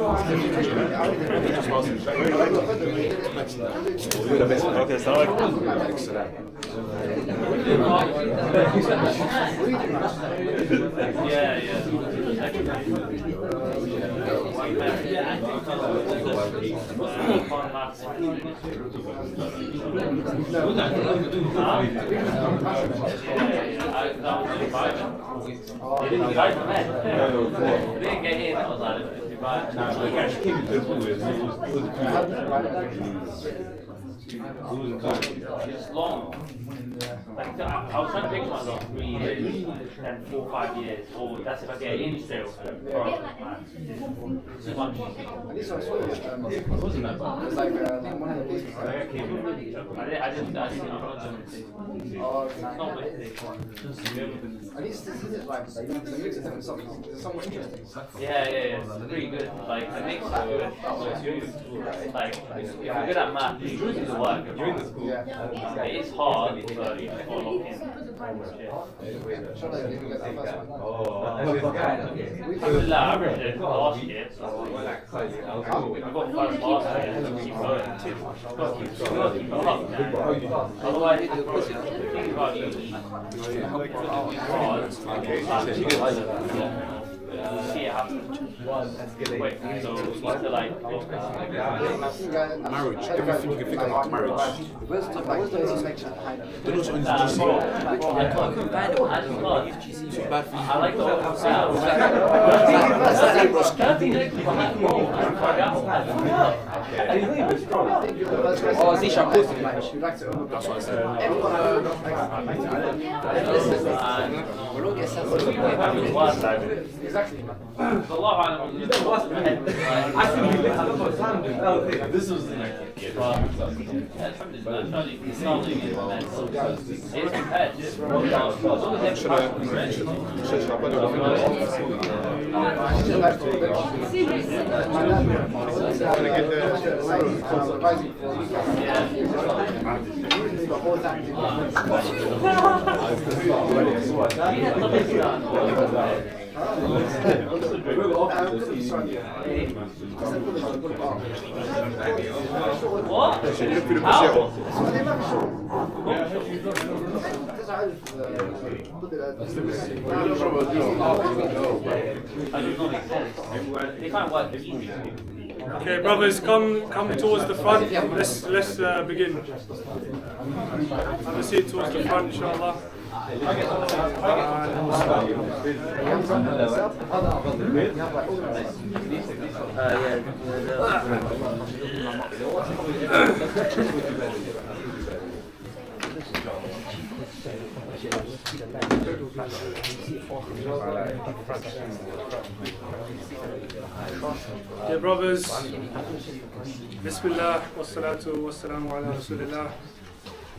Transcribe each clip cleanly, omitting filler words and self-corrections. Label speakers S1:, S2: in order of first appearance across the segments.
S1: Okay, assalamu
S2: It's long. Like, I was trying to pick one of 3 years, then 4 or 5 years, or that's if I get in sale for too much.
S3: Wasn't that bad? It's like one of the business.
S2: I didn't not with this one.
S3: At least this is like the mix is somewhat interesting.
S2: Yeah, it's pretty good. Like the mix is good. Like if you're good at math, you can do the work. It is hard, but you can follow in. Alhamdulillah, I averaged it last year. I got 5 last year. Keep going. Keep up. Otherwise, the thing about you, see it happen. Wait, so you need to like
S4: marriage, everything you can think about marriage. They're not so introducing you.
S2: I couldn't find it. I just got
S4: Too bad for you.
S2: I like the open sound.
S3: Oh, Zisha posted like she likes it.
S4: That's what I said.
S3: Exactly.
S2: This was the what? How? They can't work easy.
S5: Okay, brothers, come towards the front. Let's begin. Have a seat towards the front, inshallah. Dear brothers, Bismillah, wassalatu wassalamu ala Rasulillah.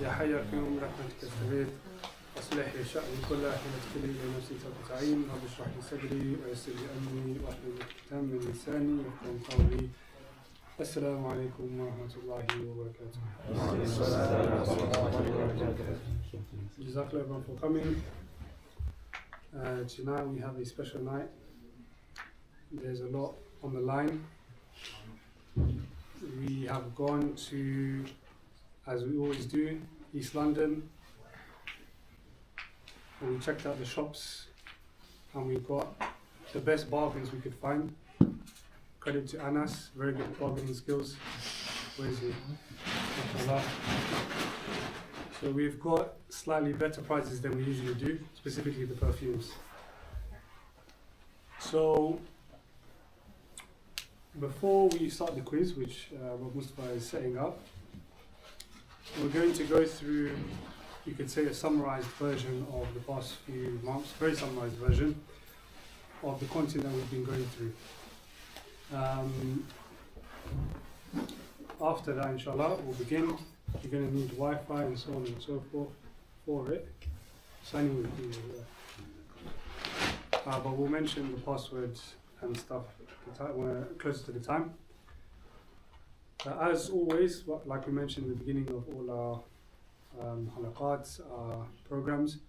S5: Ya hayya qiyum rahmatika astaghith. أصلح لي شأني كله وادخل لي نفسي توبة عين رب اشرح لي صدري ويسر لي أمري واحلل عقدة من لساني يفقهوا قولي. السلام عليكم ورحمة الله وبركاته. Jazakallah everyone for coming. Tonight we have a special night. There's a lot on the line. We have gone to, as we always do, East London. And we checked out the shops and we got the best bargains we could find. Credit to Anas, very good bargaining skills. Where is he? Mashallah. So we've got slightly better prices than we usually do, specifically the perfumes. So before we start the quiz, which Rob Mustafa is setting up, we're going to go through, you could say, a summarized version of the past few months, very summarized version of the content that we've been going through. After that, inshallah, we'll begin. You're going to need Wi-Fi and so on and so forth for it. Signing will be but we'll mention the passwords and stuff closer to the time. As always, like we mentioned at the beginning of all our halaqats, our programs,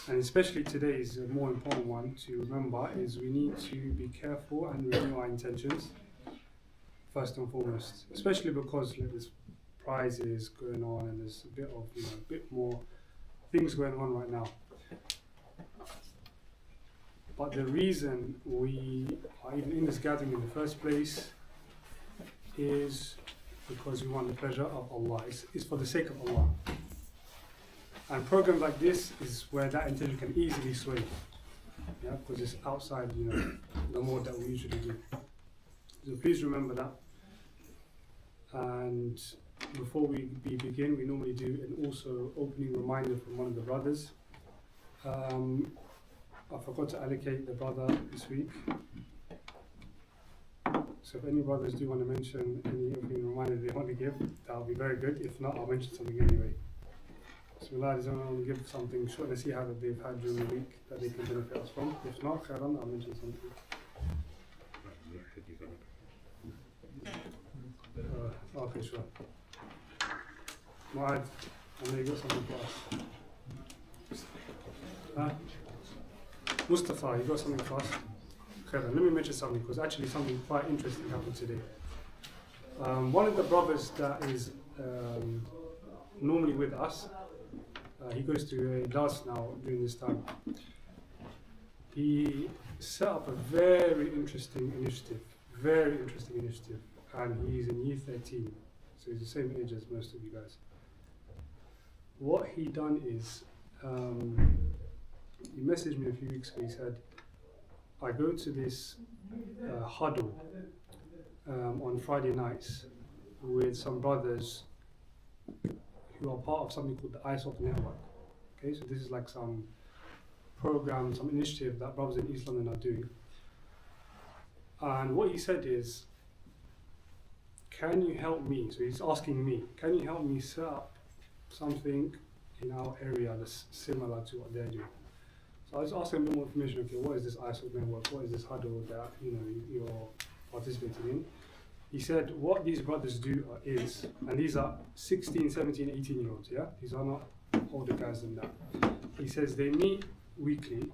S5: And especially today is a more important one to remember is we need to be careful and renew our intentions first and foremost, especially because there's prizes going on and there's a bit of a bit more things going on right now. But the reason we are even in this gathering in the first place is because we want the pleasure of Allah. It's for the sake of Allah. And programs like this is where that intention can easily sway. Yeah, because it's outside, the mode that we usually do. So please remember that. And before we begin, we normally do an also opening reminder from one of the brothers. I forgot to allocate the brother this week. So if any brothers do want to mention any opening reminder they want to give, that'll be very good. If not, I'll mention something anyway. Bismillah, does anyone want to give something short and see how that they've had during the week that they can benefit us from? If not, Khairan, I'll mention something. Okay, sure. Mu'ad, I know you got something for us. Huh? Mustafa, you got something for us? Khairan, let me mention something because actually something quite interesting happened today. One of the brothers that is normally with us, he goes to a dance now during this time. He set up a very interesting initiative, and he's in year 13, so he's the same age as most of you guys. What he done is, he messaged me a few weeks ago. He said, I go to this huddle on Friday nights with some brothers who are part of something called the ISOC network. Okay, so this is like some program, some initiative that brothers in East London are doing. And what he said is, can you help me? So he's asking me, can you help me set up something in our area that's similar to what they're doing? So I was asking a bit more information. Okay, what is this ISOC network? What is this huddle that you're participating in? He said what these brothers do is, and these are 16, 17, 18 year olds, yeah? These are not older guys than that. He says they meet weekly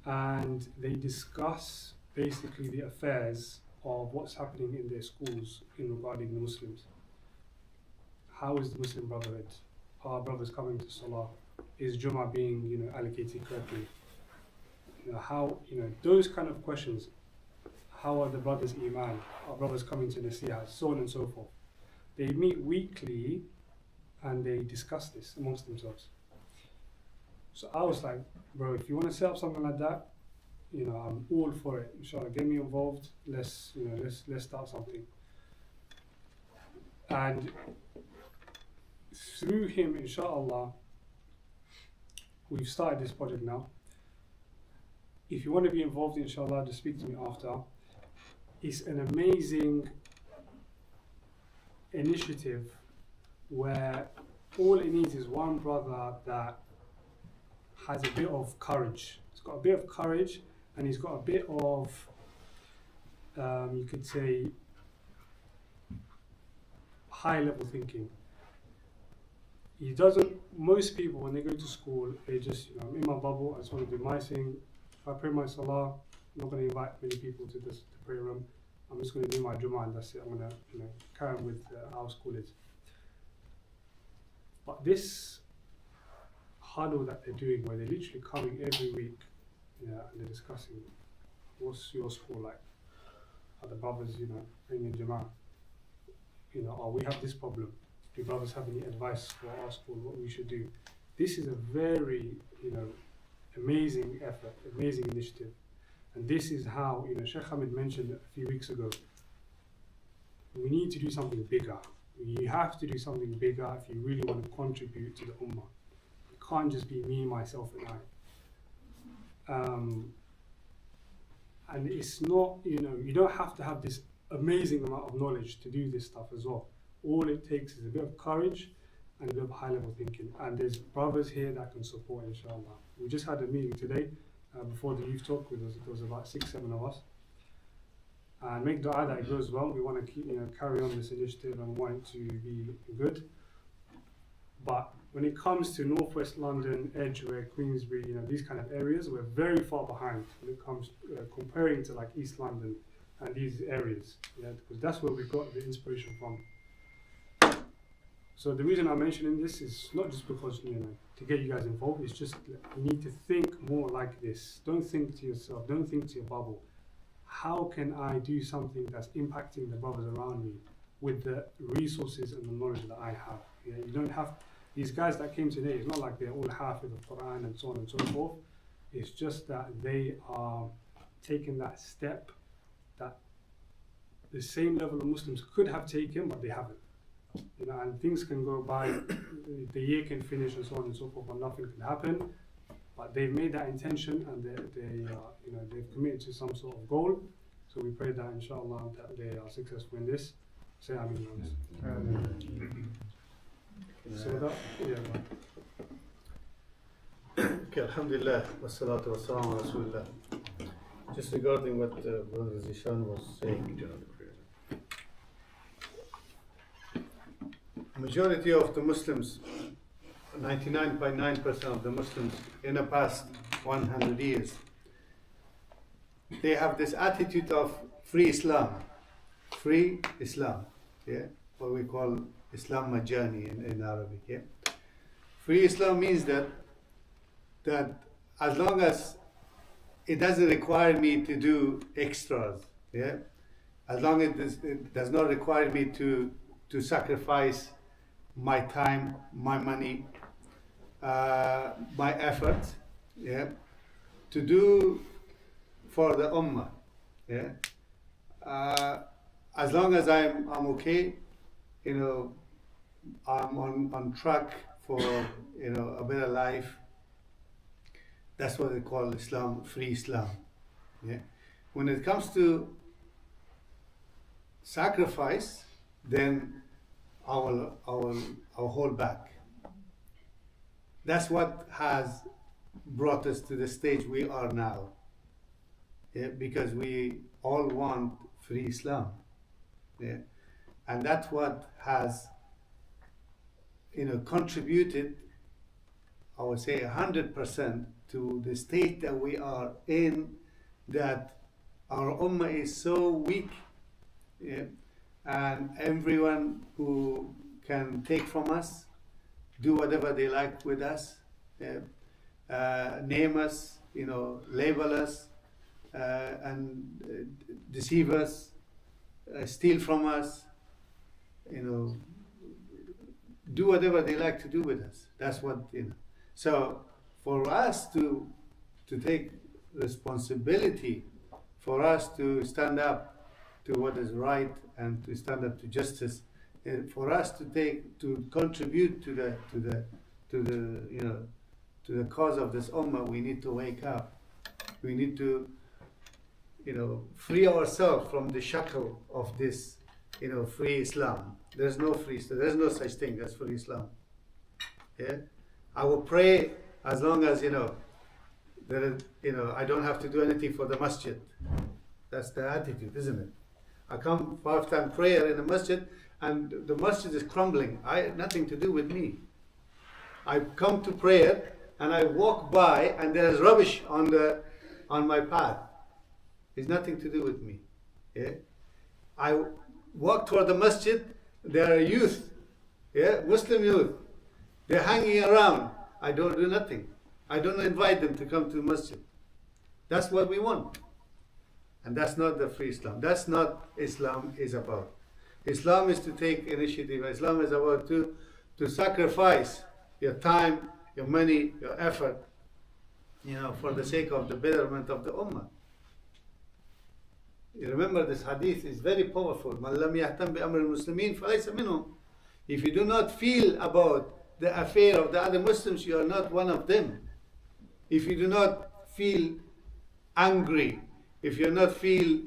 S5: and they discuss basically the affairs of what's happening in their schools in regarding the Muslims. How is the Muslim Brotherhood? Are brothers coming to Salah? Is Jummah being allocated correctly? How, those kind of questions. How are the brothers' iman? Are brothers coming to Nasihah? So on and so forth. They meet weekly and they discuss this amongst themselves. So I was like, bro, if you want to set up something like that, I'm all for it. Inshallah, get me involved. Let's start something. And through him, inshallah, we've started this project now. If you want to be involved, inshallah, just speak to me after. It's an amazing initiative where all it needs is one brother that has a bit of courage. He's got a bit of courage and he's got a bit of, you could say, high level thinking. He doesn't, most people when they go to school, they just, I'm in my bubble, I just want to do my thing. If I pray my salah, I'm not going to invite many people to the prayer room. I'm just going to do my Jummah and that's it. I'm going to carry on with how school is. But this huddle that they're doing, where they're literally coming every week, and they're discussing what's your school like? Are the brothers, praying in Jummah? We have this problem. Do brothers have any advice for our school, what we should do? This is a very, amazing effort, amazing initiative. And this is how, Sheikh Hamid mentioned a few weeks ago, we need to do something bigger. You have to do something bigger if you really want to contribute to the Ummah. It can't just be me, myself, and I. And it's not, you don't have to have this amazing amount of knowledge to do this stuff as well. All it takes is a bit of courage and a bit of high-level thinking. And there's brothers here that can support, inshallah. We just had a meeting today before the youth talk. There was about 6-7 of us. And make dua that it goes well. We want to keep, carry on this initiative and want it to be looking good. But when it comes to Northwest London, Edgware, Queensbury, these kind of areas, we're very far behind when it comes comparing to like East London and these areas, because that's where we got the inspiration from. So the reason I'm mentioning this is not just because to get you guys involved. It's just you need to think more like this. Don't think to yourself. Don't think to your bubble. How can I do something that's impacting the brothers around me with the resources and the knowledge that I have? You don't have these guys that came today. It's not like they're all half of the Quran and so on and so forth. It's just that they are taking that step that the same level of Muslims could have taken, but they haven't. And things can go by, the year can finish and so on and so forth, and nothing can happen. But they've made that intention, and they've committed to some sort of goal. So we pray that inshallah that they are successful in this. Say Ameen. So that,
S6: Okay, alhamdulillah, wassalatu wassalamu ala rasulillah. Just regarding what Brother Zishan was saying, majority of the Muslims, 99.9% of the Muslims in the past 100 years, they have this attitude of free Islam, what we call Islam Majani in Arabic. Yeah? Free Islam means that as long as it doesn't require me to do extras, as long as it does not require me to sacrifice my time, my money, my effort, to do for the ummah, as long as I'm okay, I'm on track for a better life. That's what they call Islam, free Islam. When it comes to sacrifice, then I will hold back. That's what has brought us to the stage we are now. Because we all want free Islam. And that's what has contributed, I would say 100%, to the state that we are in, that our ummah is so weak, and everyone who can take from us, do whatever they like with us, name us, label us, and deceive us, steal from us, do whatever they like to do with us. That's what, So for us to take responsibility, for us to stand up to what is right and to stand up to justice, for us to contribute to the cause of this ummah, we need to wake up. We need to free ourselves from the shackle of this free Islam. There's no free Islam. There's no such thing as free Islam. I will pray as long as I don't have to do anything for the masjid. That's the attitude, isn't it? I come 5-time prayer in the masjid, and the masjid is crumbling. Nothing to do with me. I come to prayer and I walk by and there is rubbish on my path. It's nothing to do with me. I walk toward the masjid. There are youth, Muslim youth. They're hanging around. I don't do nothing. I don't invite them to come to the masjid. That's what we want. And that's not the free Islam. That's not Islam is about. Islam is to take initiative. Islam is about to sacrifice your time, your money, your effort, for the sake of the betterment of the ummah. You remember this hadith is very powerful. مَنْ لَمْ يَهْتَمْ بِأَمْرِ الْمُسْلِمِينَ فَلَيْسَ مِنْهُمْ. If you do not feel about the affair of the other Muslims, you are not one of them. If you do not feel angry, if you do not feel,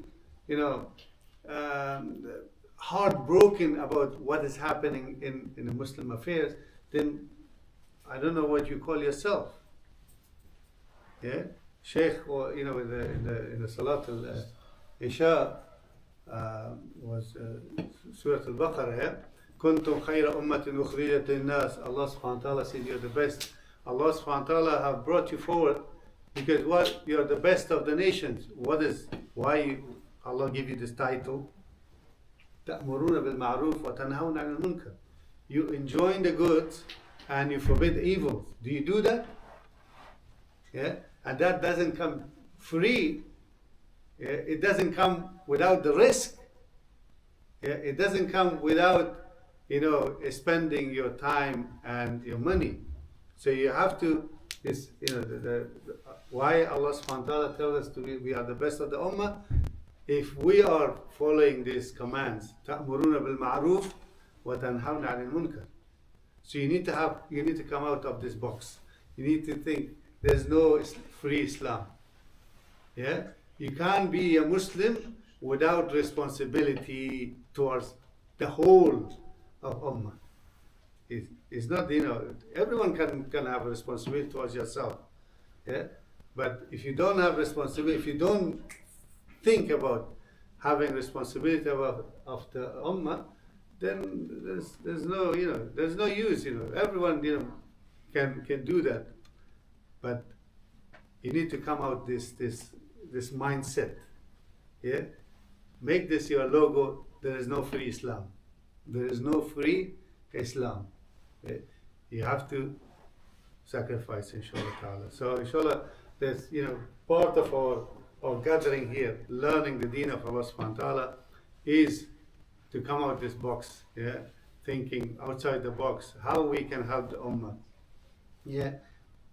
S6: heartbroken about what is happening in the Muslim affairs, then I don't know what you call yourself. Sheikh, in the Salat al-Isha was Surah al-Baqarah, كنتم خير أمة أخرجت للناس. Allah subhanahu wa ta'ala said you're the best. Allah subhanahu wa ta'ala have brought you forward because what you're the best of the nations. Why Allah give you this title? تأمرون بالمعروف وتنهون عن المنكر. You enjoin the goods and you forbid evils. Do you do that? Yeah, and that doesn't come free. Yeah? It doesn't come without the risk. Yeah? It doesn't come without, spending your time and your money. So you have to, why Allah subhanahu wa ta'ala tells us we are the best of the ummah. If we are following these commands, تأمرون بالمعروف وتنهون عن المنكر. So you need to come out of this box. You need to think there's no free Islam. Yeah? You can't be a Muslim without responsibility towards the whole of Ummah. It's not, everyone can have a responsibility towards yourself. Yeah? But if you don't have responsibility, if you don't think about having responsibility of the Ummah, then there's no use. Everyone can do that. But you need to come out this mindset. Yeah? Make this your logo. There is no free Islam. There is no free Islam. Yeah? You have to sacrifice, inshallah ta'ala. So inshallah, that's part of our gathering here, learning the deen of Allah subhanahu wa ta'ala, is to come out this box, yeah, thinking outside the box, how we can help the ummah. Yeah,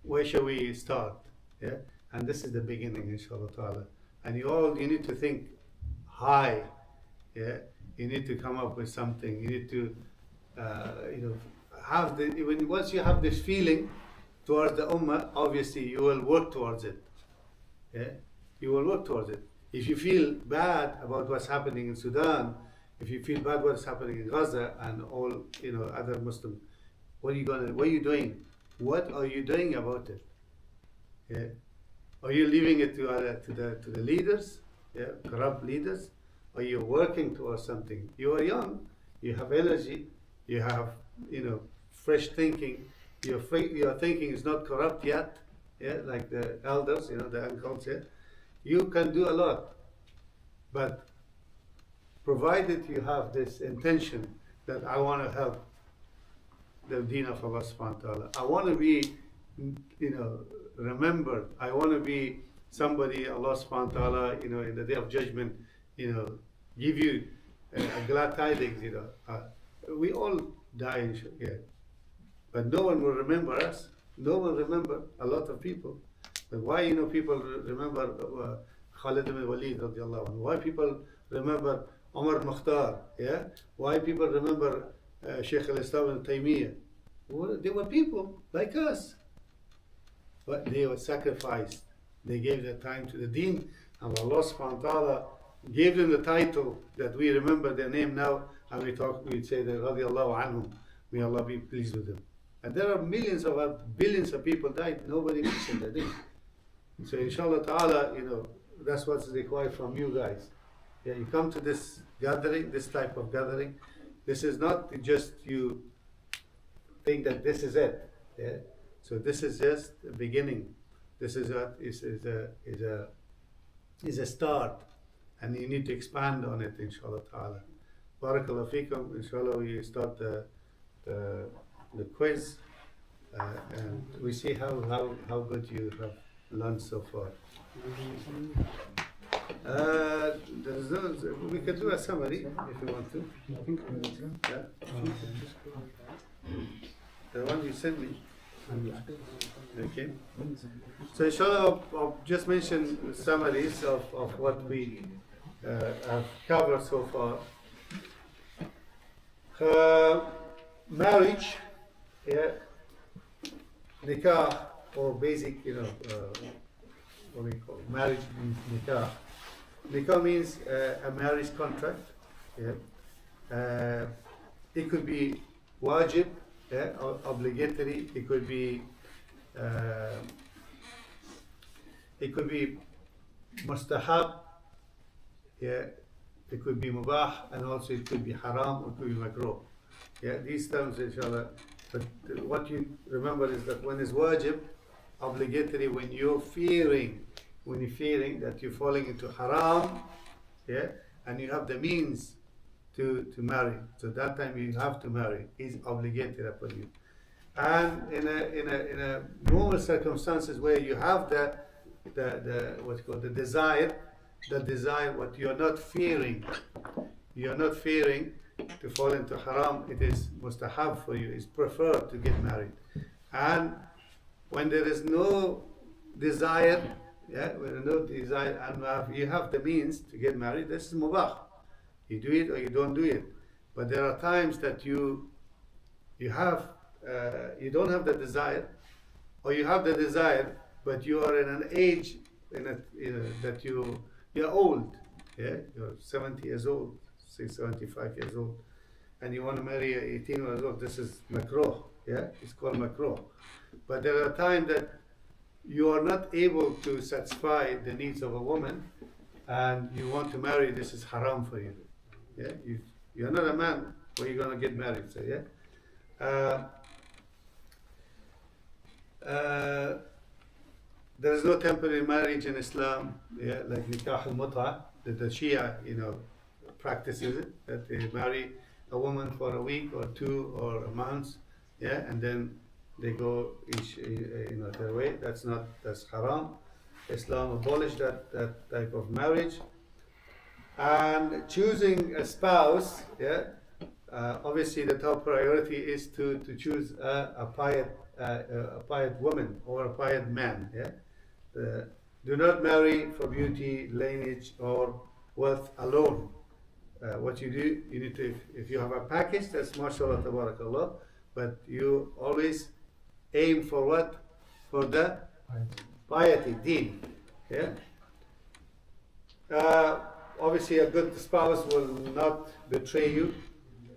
S6: where shall we start? Yeah, and this is the beginning, inshallah ta'ala. And you need to think high. Yeah, you need to come up with something. You need to, have once you have this feeling towards the ummah, obviously you will work towards it. Yeah, you will work towards it. If you feel bad about what's happening in Sudan, if you feel bad what's happening in Gaza and all other Muslims, what are you doing? What are you doing about it? Yeah? Are you leaving it to the leaders? Yeah, corrupt leaders? Are you working towards something? You are young, you have energy, you have fresh thinking. Your thinking is not corrupt yet. Yeah, like the elders, the uncles. Yeah, you can do a lot, but provided you have this intention that I want to help the deen of Allah subhanahu wa ta'ala. I want to be, remembered. I want to be somebody Allah subhanahu wa ta'ala, in the day of judgment, give you a glad tidings, we all die, yeah. But no one will remember us. No one remember a lot of people. But why, people remember Khalid ibn Walid radiallahu anhu? Why people remember Umar Mukhtar? Yeah? Why people remember Shaykh al-Islam ibn Taymiyyah? Well, they were people like us. But they were sacrificed. They gave their time to the deen. And Allah subhanahu wa ta'ala gave them the title that we remember their name now. And we say that radiallahu anhum. May Allah be pleased with them. And there are billions of people died. Nobody mentioned that. So inshallah ta'ala, that's what's required from you guys. Yeah, you come to this gathering, this type of gathering. This is not just you think that this is it. Yeah. So this is just the beginning. This is a start, and you need to expand on it, inshallah ta'ala. Barakallahu feekum. Inshallah, we start the quiz, and we see how good you have learned so far. We could do a summary if you want to. Yeah. The one you sent me. Okay. So inshallah, I'll just mention summaries of what we have covered so far. Marriage, yeah, nikah, or basic, what we call marriage means nikah. Nikah means a marriage contract. Yeah. It could be wajib, yeah, or obligatory. It could be mustahab. Yeah. It could be mubah, and also it could be haram, or it could be makruh. Yeah, these terms, inshallah. But what you remember is that when it's wajib, obligatory, when you're fearing that you're falling into haram, yeah, and you have the means to marry, so that time you have to marry, is obligated upon you. And in a normal circumstances where you have the what's called the desire, what you're not fearing to fall into haram, it is mustahab for you, it's preferred to get married. And when there is no desire, and you have the means to get married, this is mubah. You do it or you don't do it. But there are times that you don't have the desire, or you have the desire, but you are in an age that you're old. Yeah, you're 70 years old, 75 years old, and you want to marry a 18 years old. This is makruh. Yeah, it's called makruh. But there are times that you are not able to satisfy the needs of a woman, and you want to marry. This is haram for you. Yeah, you're not a man where you're gonna get married. So yeah. There is no temporary marriage in Islam, yeah, like nikah al-mut'a, that the Shia, practices it, that they marry a woman for a week or 2 or a month, yeah, and then they go each, their way. That's haram. Islam abolished that type of marriage. And choosing a spouse, yeah, obviously the top priority is to choose a pious woman or a pious man. Yeah, do not marry for beauty, lineage, or wealth alone. What you do, you need to, if you have a package, that's mashallah tabarakallah, but you always aim for what? For the piety, deen. Yeah. Obviously, a good spouse will not betray you,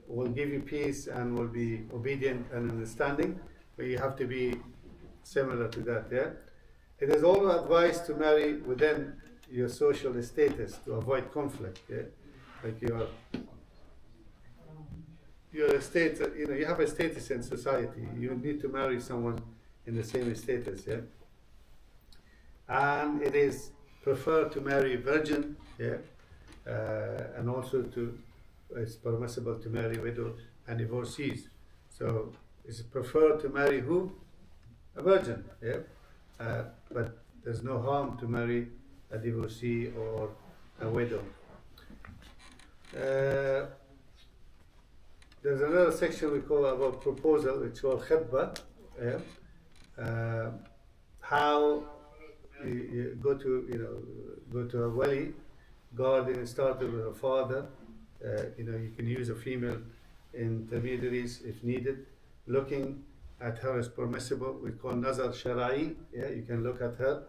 S6: will give you peace, and will be obedient and understanding. But you have to be similar to that. Yeah. It is also advised to marry within your social status to avoid conflict. Yeah. Like your state, you have a status in society. You need to marry someone in the same status. Yeah. And it is preferred to marry virgin. Yeah. And also it's permissible to marry widow and divorcees. So it's preferred to marry who? A virgin, yeah. But there's no harm to marry a divorcee or a widow. There's another section we call about proposal, it's called khitbah. Yeah. How you go to a wali. Guardian started with a father. You can use a female intermediaries if needed. Looking at her is permissible. We call nazar shara'i. Yeah, you can look at her,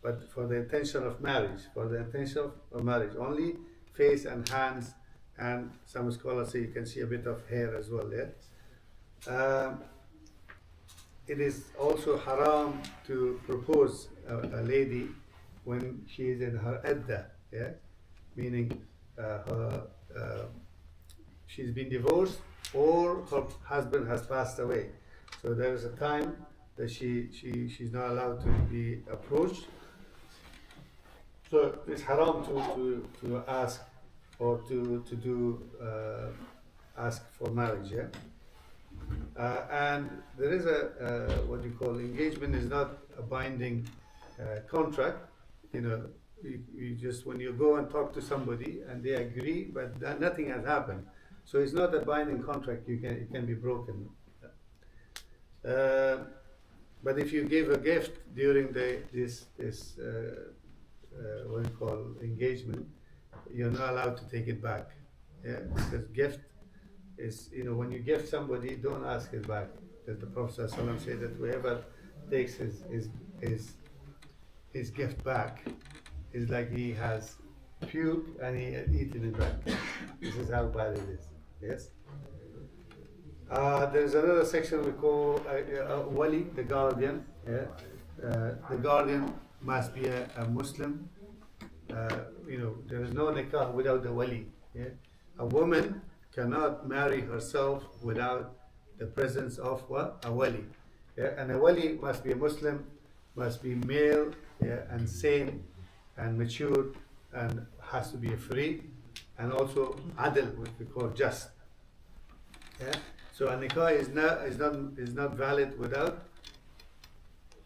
S6: but for the intention of marriage. Only face and hands, and some scholars say you can see a bit of hair as well. Yeah. It is also haram to propose a lady when she is in her iddah, yeah, meaning she's been divorced or her husband has passed away. So there is a time that she's not allowed to be approached. So it's haram to ask or to ask for marriage. Yeah. And there is what you call engagement is not a binding contract. You just, when you go and talk to somebody and they agree, but nothing has happened. So it's not a binding contract. It can be broken. But if you give a gift during this what you call engagement, you're not allowed to take it back. Yeah, because gift is, when you give somebody, don't ask it back. Because the Prophet ﷺ said that whoever takes his gift back is like he has puked and he had eaten it back. This is how bad it is. Yes. There's another section we call wali, the guardian. Yeah. The guardian must be a Muslim. There is no nikah without the wali. Yeah. A woman cannot marry herself without the presence of what? A wali. Yeah? And a wali must be a Muslim, must be male, yeah, and sane and mature, and has to be free, and also adil, which we call just. Yeah? So a nikah is not valid without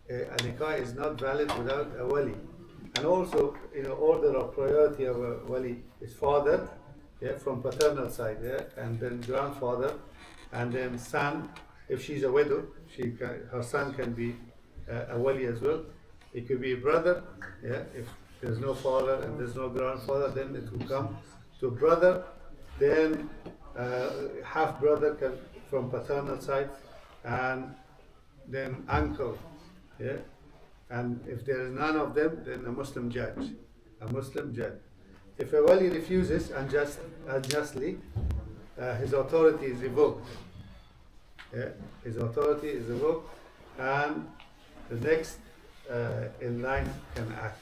S6: a nikah is not valid without a wali. And also, order of priority of a wali is father, yeah, from paternal side, yeah, and then grandfather, and then son. If she's a widow, her son can be a wali as well. It could be a brother, yeah. If there's no father and there's no grandfather, then it will come to brother. Then half brother from paternal side, and then uncle, yeah. And if there is none of them, then a Muslim judge. If a wali refuses unjustly, his authority is revoked. Yeah? His authority is revoked, and the next in line can act.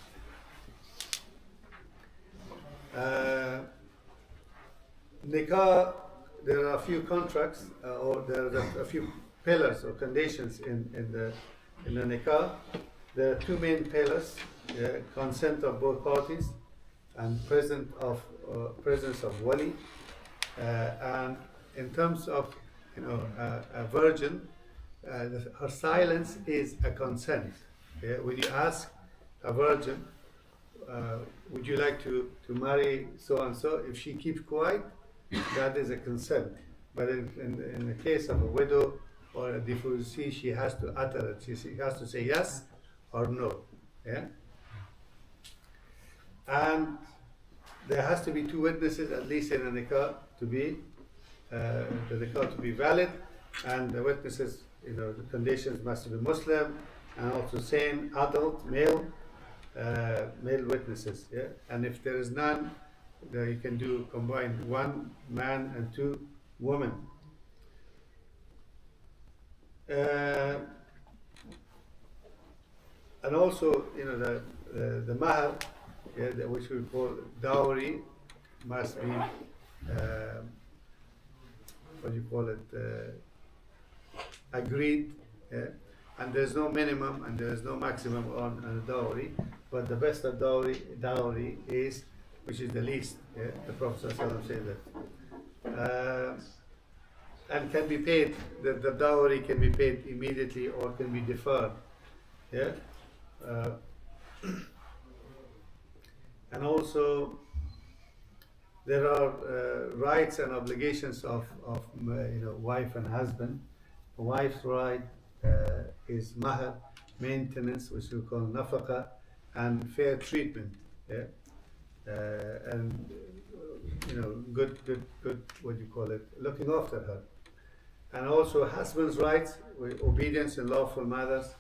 S6: Nikah, there are a few contracts, or there are a few pillars or conditions in the nikah. There are two main pillars: consent of both parties, and presence of wali. And in terms of a virgin, her silence is a consent. Yeah? When you ask a virgin, would you like to marry so and so? If she keeps quiet, that is a consent. But in the case of a widow or a divorcee, she has to utter it. She has to say yes or no. Yeah? And there has to be two witnesses at least in a nikah to be the nikah to be valid, and the witnesses, the conditions must be Muslim and also sane, adult, male witnesses. Yeah? And if there is none, then you can combine one man and two women. And also, the mahar, yeah, which we call dowry, must be agreed. Yeah? And there's no minimum and there's no maximum on a dowry, but the best of dowry is, which is the least. Yeah? The Prophet ﷺ said that. And can be paid, the dowry can be paid immediately or can be deferred. Yeah? And also, there are rights and obligations of wife and husband. A wife's right is mahar, maintenance, which we call nafaqa, and fair treatment. Yeah? And good, what do you call it? Looking after her. And also, husband's rights, obedience in lawful matters,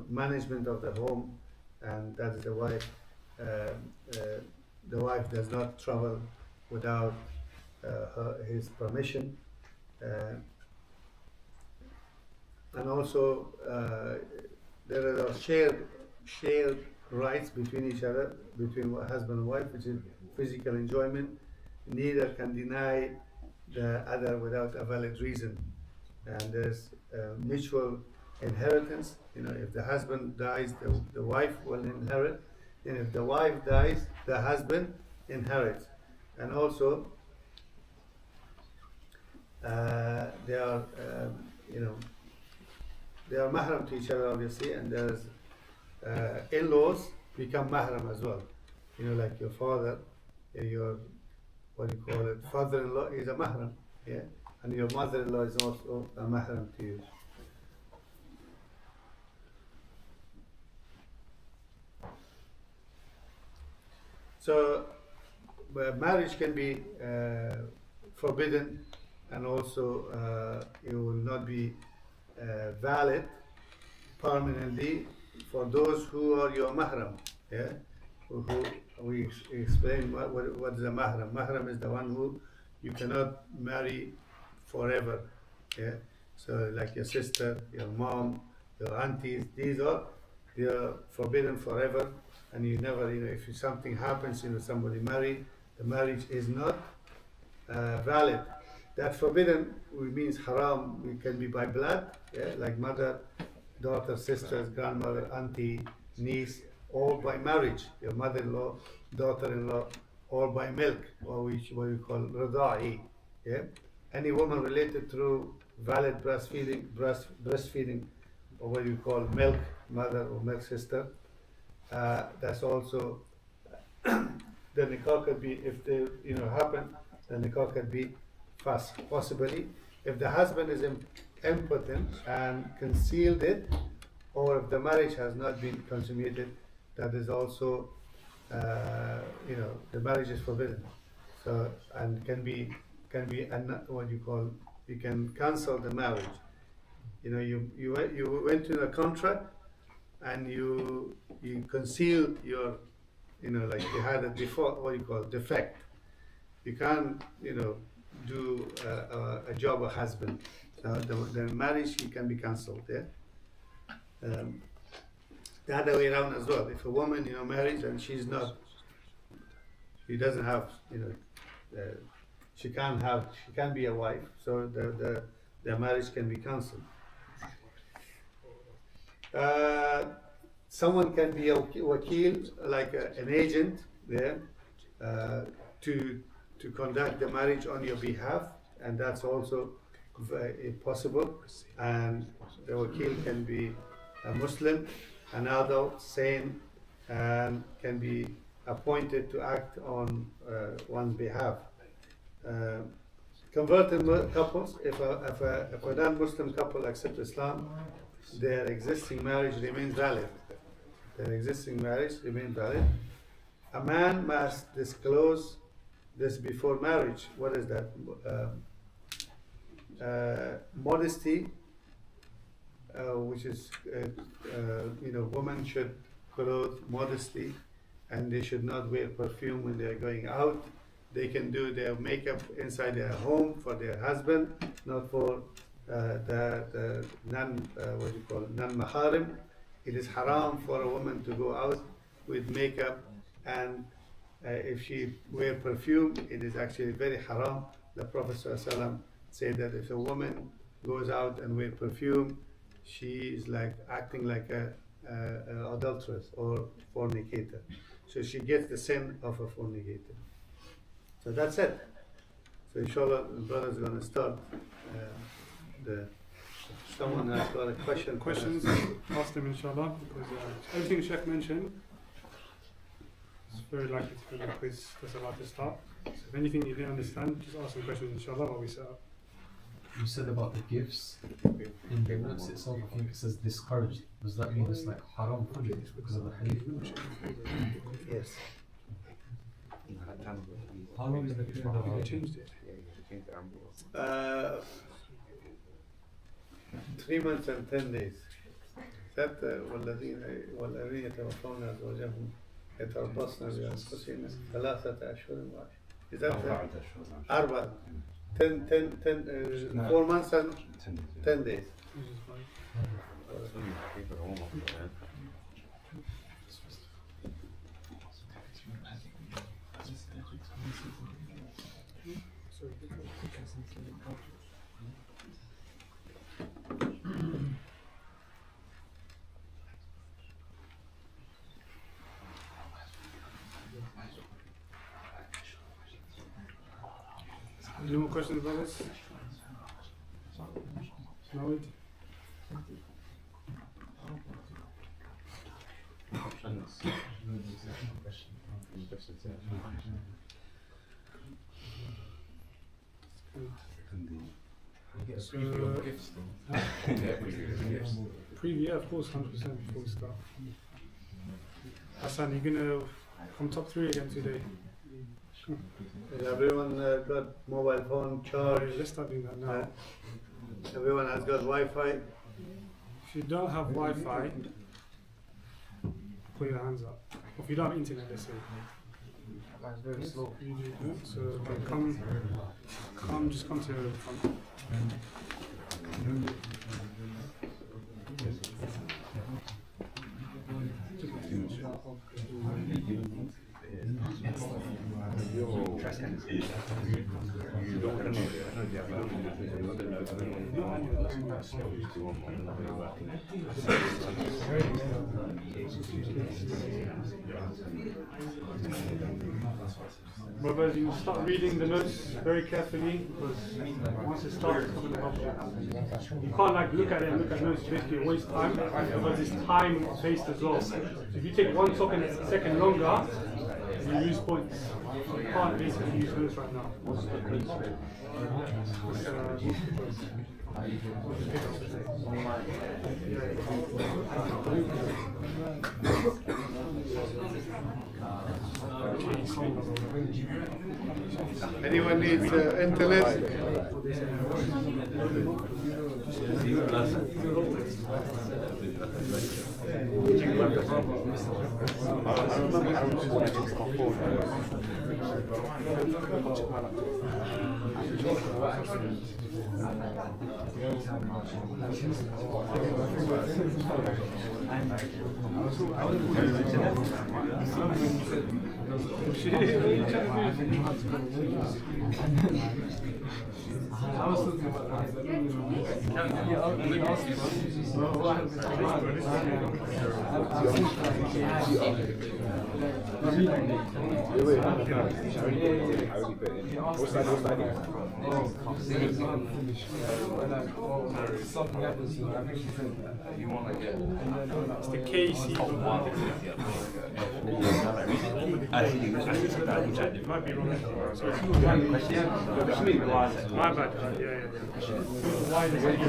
S6: management of the home, and that is the wife. The wife does not travel without his permission. And also, there are shared rights between each other, between husband and wife, which is physical enjoyment. Neither can deny the other without a valid reason. And there's mutual inheritance. If the husband dies, the wife will inherit. And if the wife dies, the husband inherits. And also, they are mahram to each other, obviously, and there's in-laws become mahram as well. Like your father, your father-in-law is a mahram, yeah, and your mother-in-law is also a mahram to you. So, marriage can be forbidden, and also it will not be valid permanently for those who are your mahram. Yeah, who we explain what is a mahram. Mahram is the one who you cannot marry forever. Yeah, so like your sister, your mom, your aunties, they are forbidden forever. And you never, if something happens, somebody married, the marriage is not valid. That forbidden means haram. It can be by blood, yeah, like mother, daughter, sisters, grandmother, auntie, niece, or by marriage, your mother-in-law, daughter-in-law, or by milk, or what we call rada'i. Yeah? Any woman related through valid breastfeeding, or what you call milk mother or milk sister, that's also the nikah could be, if they happen, the nikah could be fast. Possibly, if the husband is impotent and concealed it, or if the marriage has not been consummated, that is also, the marriage is forbidden. So, and can be what you call, you can cancel the marriage. You went to a contract and you concealed your, like you had a default, what you call defect. You can't, do a job of husband. So the marriage can be cancelled. Yeah. The other way around as well. If a woman, marries and she doesn't have, she can't be a wife. So the marriage can be cancelled. Someone can be a wakil, like an agent there, to conduct the marriage on your behalf, and that's also possible. And the wakil can be a Muslim, an adult, sane, and can be appointed to act on one's behalf. Converted couples, if a non-Muslim couple accept Islam, their existing marriage remains valid. A man must disclose this before marriage. What is that? Modesty, which is, women should clothe modestly, and they should not wear perfume when they are going out. They can do their makeup inside their home for their husband, not for the non-maharim. It is haram for a woman to go out with makeup, and if she wear perfume, it is actually very haram. The Prophet ﷺ said that if a woman goes out and wear perfume, she is like acting like an adulteress or fornicator. So she gets the sin of a fornicator. So that's it. So inshallah, the brother is going to start. Someone has got a question.
S5: Questions? Ask them inshallah, because everything Sheikh mentioned, it's very likely to be a quiz that's about to start. So if anything you didn't understand, just ask some questions inshallah while we set up.
S7: You said about the gifts in the notes itself, I think it says discouraged. Does that mean it's like haram for you because of the hadith?
S6: Yes.
S7: How long is the gift?
S5: Have you changed it?
S6: 3 months and 10 days. That والذين يتوفون أزواجهم يتربصن بأنفسهن 3 أشهر وعشرة. Is that 4 months and 10 days.
S5: Any more questions, brothers? No? Preview, yeah, of course, 100% before we start. Hassan, you're gonna come top 3 again today.
S6: Everyone got mobile phone charge.
S5: Let's start doing that now.
S6: Everyone has got Wi-Fi.
S5: If you don't have Wi-Fi, put your hands up. If you don't have internet, let's say.
S3: That's very slow.
S5: So okay, just come to the front. Brothers, you start reading the notes very carefully because once it starts coming up, you can't like look at it and look at notes, basically waste time because it's time based as well. So if you take 1 second longer, you lose points. You can't basically use notes right now.
S6: Anyone needs internet?
S5: It's the KC. It might be wrong. Sorry. My bad. Yeah. Why does it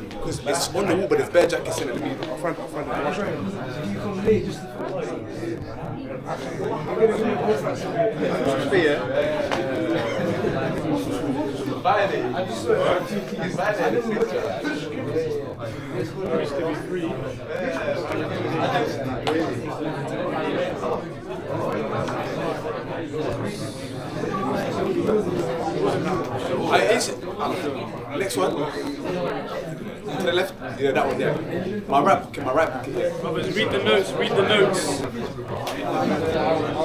S4: Because it's on the wall, but there's bare jackets in it. I'll find next one. To the left, yeah, that one there. My right pocket, yeah.
S5: Brothers, read the notes.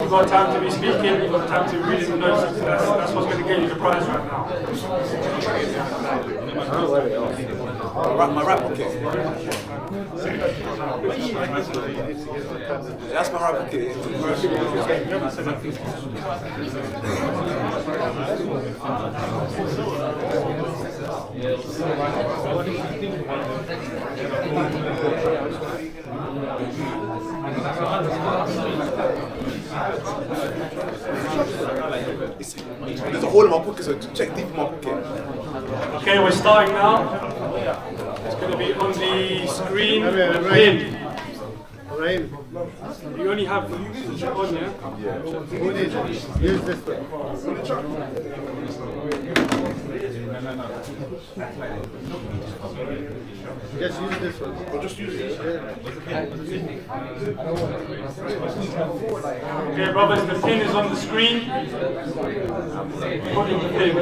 S5: You've got time to be speaking, you've got time to read the notes. That's what's going to get you the prize right now.
S4: My right pocket. That's my right pocket. There's a hole in my pocket, so check deep in my pocket.
S5: Okay, we're starting now. It's going to be on the screen. Pin.
S6: Rain.
S5: You only have on, yeah?
S6: Who needs it? Use this one. Just use this one.
S4: I'll just use it.
S5: Okay, brothers, the pin is on the screen. Put in the pin.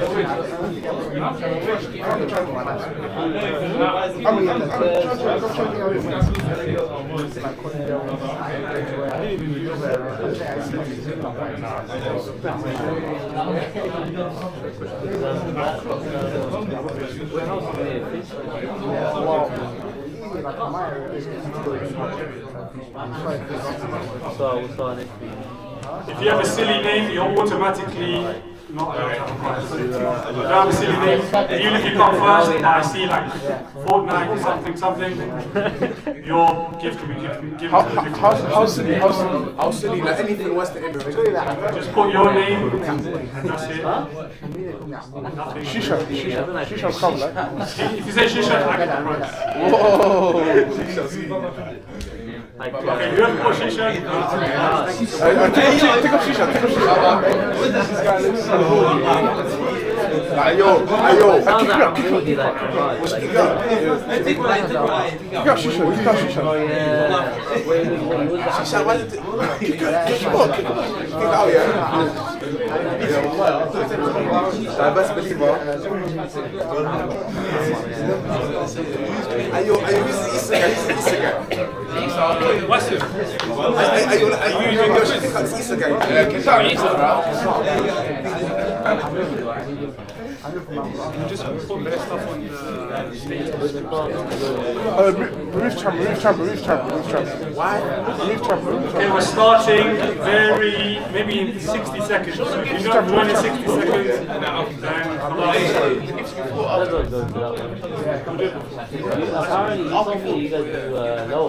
S5: If you have a silly name, you're automatically not allowed to have a prize. Don't have a silly name. Even if you come first, I see like Fortnite or something, your gift will be given to the victim.
S4: How silly, like anything worse than anything.
S5: Just put your name and that's it.
S1: Shisha come, like.
S5: If you say Shisha, I get the prize.
S1: Whoa!
S5: Okay, whoever put Shisha,
S1: Take off Shisha. Ayo. Kick out Shisha.
S4: Shisha, why did it? Kick out, yeah. Best believer. Ayo, who's the Easter guy?
S5: what's it?
S4: Ayo, Easter guy.
S5: Just put their stuff on the stage.
S1: Remove champ.
S4: Why?
S5: Okay, we're starting maybe in 60 seconds. So if you don't join in 60 seconds, then come out.
S2: Apparently, you told me you guys do low.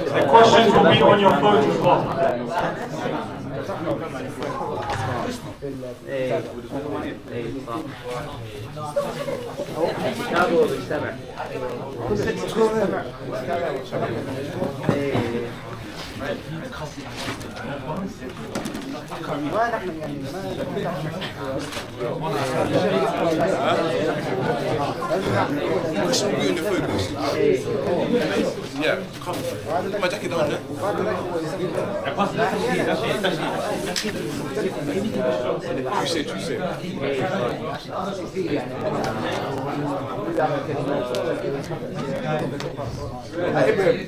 S5: The questions will be on your phone as well.
S4: Yeah, come. Put my jacket on, yeah? True say. Hey, babe.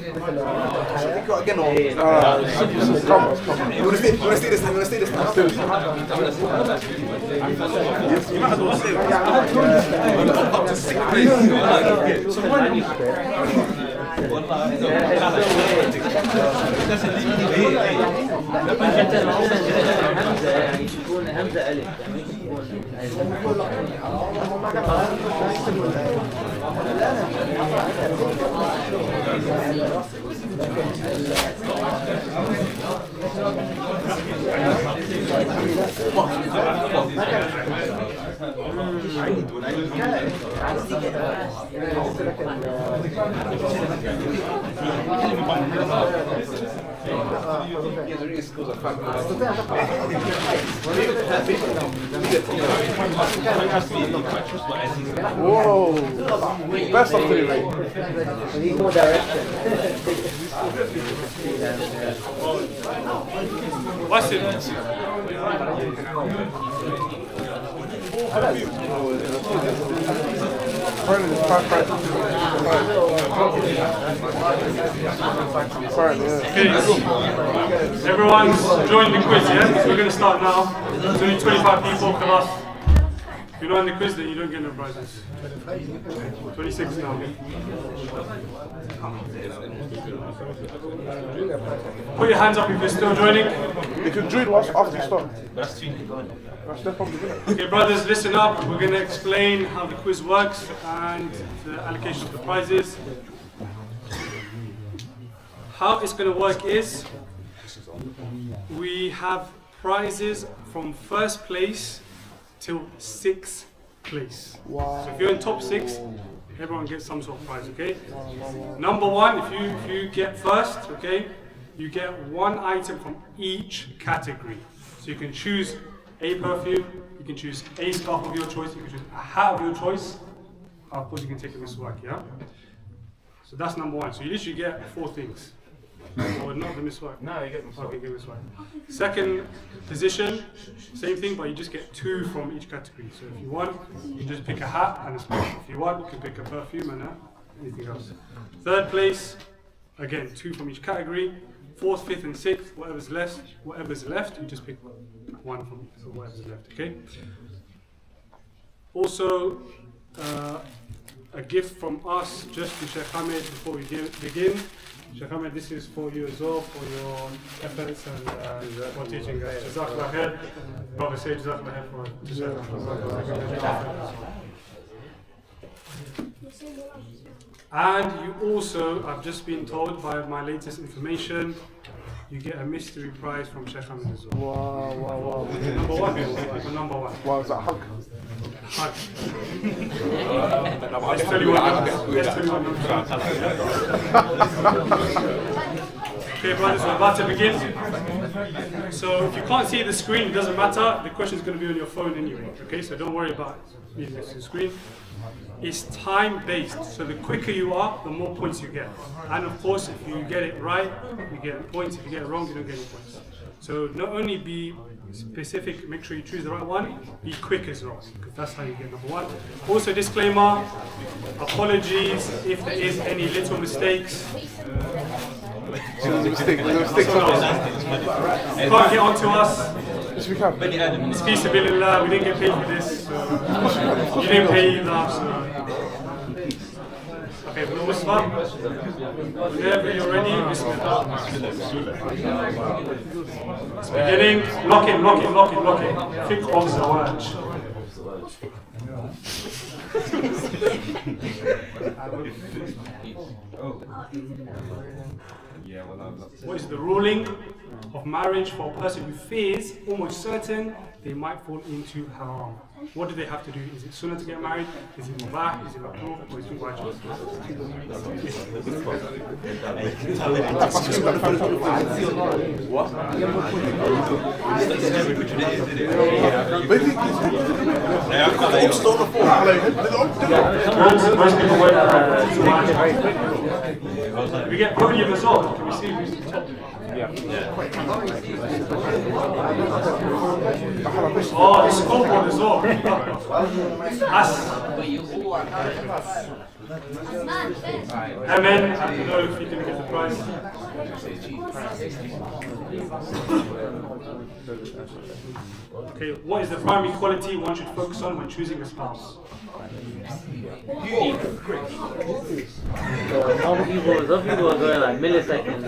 S4: Again, you want to stay this time? You might as well stay. Up to 6 days.
S1: Whoa! Best of three, mate.
S2: We need more direction.
S5: What's it? Okay, everyone's joined the quiz, yeah? So we're going to start now. There's only 25 people for us. If you're not in the quiz, then you don't get no prizes. 26 now. Put your hands up if you're still joining.
S1: You can join us after you start. That's their problem, isn't it?
S5: Okay, brothers, listen up. We're going to explain how the quiz works and the allocation of the prizes. How it's going to work is we have prizes from first place till 6th place.
S1: Wow.
S5: So if you're in top 6, everyone gets some sort of prize, okay? Number 1, if you get first, okay, you get one item from each category. So you can choose a perfume, you can choose a scarf of your choice, you can choose a hat of your choice. Of course, you can take a miswak, yeah? So that's number 1. So you literally get 4 things. Or not the miswak.
S3: No, you get miswak.
S5: Okay, get miswak. Second position, same thing, but you just get 2 from each category. So if you want, you just pick a hat and a scarf. If you want, you can pick a perfume and anything else. Third place, again, 2 from each category. 4th, 5th, and 6th, whatever's left, you just pick 1 from whatever's left, okay? Also, a gift from us, just to Sheikh Hamid before we begin. Sheikh Ahmed, this is for you as well, for your efforts and for teaching us. Jazakallah khair. Brother, say Jazakallah khair for And you also, I've just been told by my latest information, you get a mystery prize from Sheikh Ahmed as well.
S1: Wow.
S5: Number one. Number one.
S1: Wow, is that a hug?
S5: Hug. Let's tell you what. Okay, brothers, we're about to begin. So if you can't see the screen, it doesn't matter. The question is going to be on your phone anyway. Okay, so don't worry about reading the screen. It's time-based, so the quicker you are, the more points you get. And of course, if you get it right, you get points. If you get it wrong, you don't get any points. So not only be specific, make sure you choose the right one, be quick as well, because that's how you get number one. Also, disclaimer, apologies if there is any little mistakes.
S1: Mistake.
S5: Can't get onto us.
S1: Yes, we can.
S5: It's feasibilillah, we didn't get paid for this, so you didn't pay either, so. Okay, we'll start. Whenever you're ready, bismillah. It's beginning. Lock in. Think of Zawaj. What is the ruling of marriage for a person who fears, almost certain, they might fall into haram? What do they have to do? Is it sunnah to get married? Is it mubah? Is it makruh? Or is it wajib? We get probably a result. Can we see who's the top? Oh, the scoreboard as well. Amen. I don't know if you can get the prize. Okay, what is the primary quality one should focus on when choosing a spouse?
S2: Some people are going like milliseconds.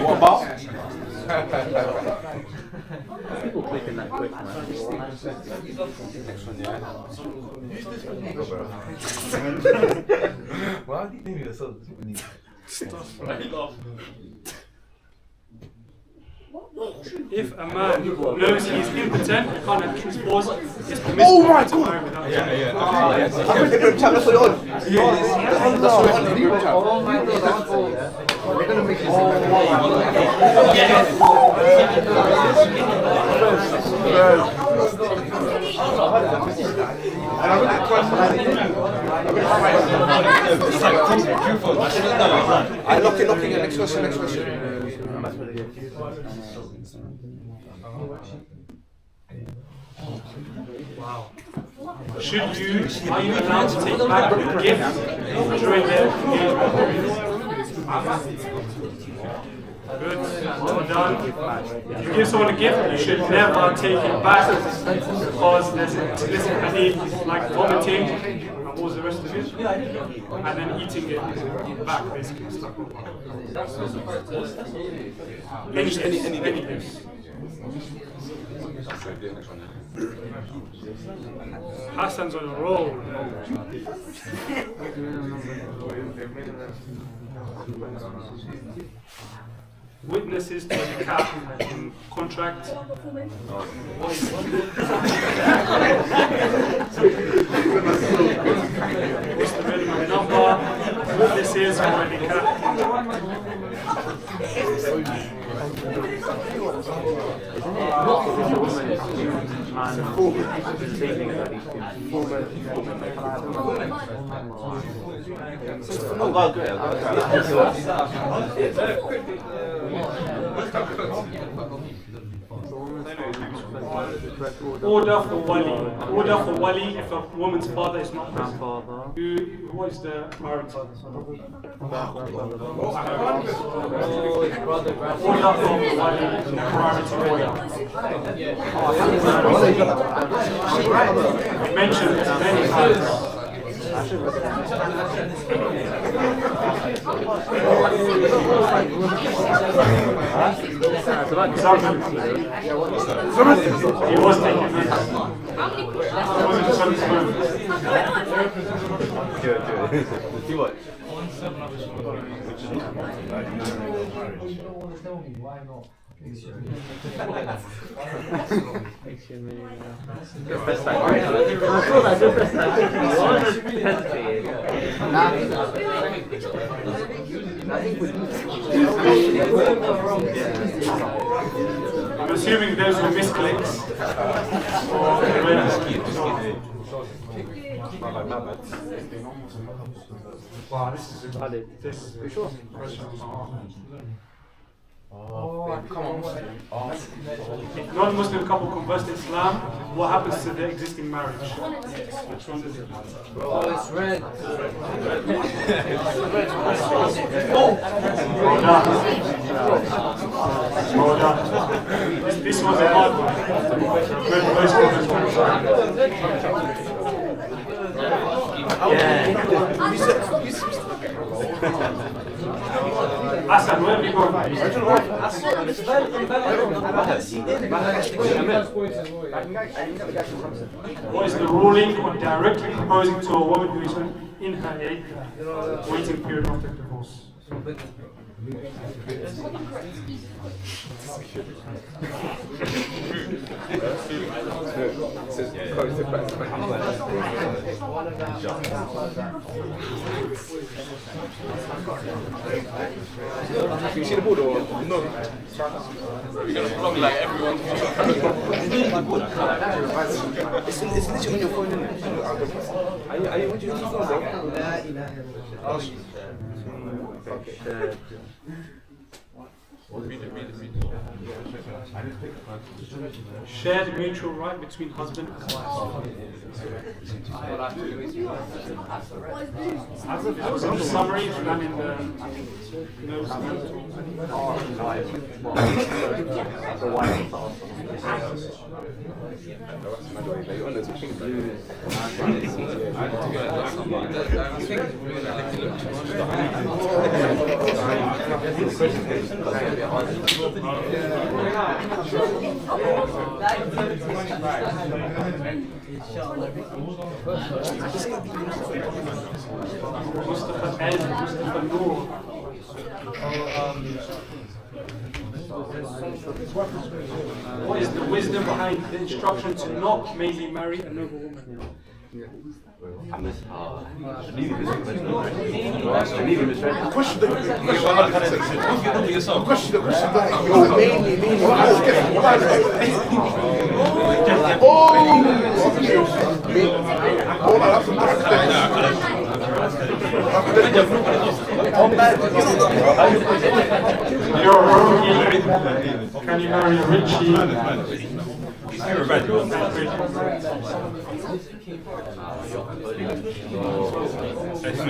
S4: What about?
S2: People clicking that quick, man.
S8: Why do you think you're so
S5: If a man knows he's impotent, he can't have his pause, it's permissible
S1: Oh my
S5: to marry without
S1: I'm in the group chat, that's what you're on. That's what you're on in the group chat.
S3: We're going to make it
S1: Looking at next question.
S5: Wow. Are you allowed to take back the gift during their engagement? Good, well done. If you give someone a gift, you should never take it back because there's a hadith like vomiting, and what was the rest of it? And then eating it back, basically. Any gifts. Hassan's on a roll. Witnesses to a nikah in contract. What's the minimum number? Witnesses for a nikah. Order for wali if a woman's father is not present. Who is the married father? Order for wali in the priority order. We mentioned this many times. He was taking minutes. I'm assuming those were misclicks. Wow, this is valid. This is sure. If non-Muslim couple converts to Islam, what happens to their existing marriage? Which one is it?
S3: Oh, it's red.
S5: This was a hard one. Hassan, where have you gone? What is the ruling on directly proposing to a woman who is in her waiting period after divorce?
S4: You see the board or no? You're gonna vlog like everyone. It's literally on your phone, isn't it? Are you what do you think?
S5: Shared mutual right between husband and wife. That was in the summary and then in the notes. Mustafa El, Mustafa Noor. What is the wisdom behind the instruction to not mainly marry a noble woman? You're rookie. Can you marry a Richie?
S8: You're a red one.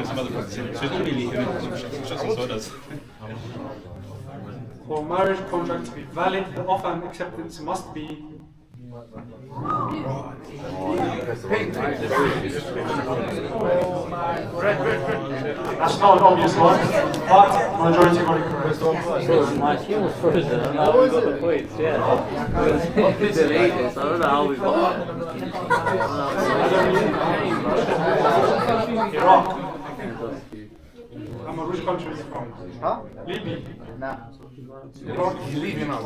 S8: Some other practice in it. So it's not really him, it's others.
S5: For a marriage contract to be valid, the offer and acceptance must be That's not an obvious one, but majority got it correct.
S2: My team was frozen. I got the points, yeah. It's delayed this. I don't know how we got
S5: Iraq. Which country is it from?
S3: Huh?
S5: Libya.
S3: Nah.
S5: Iraq.
S1: He's leaving now.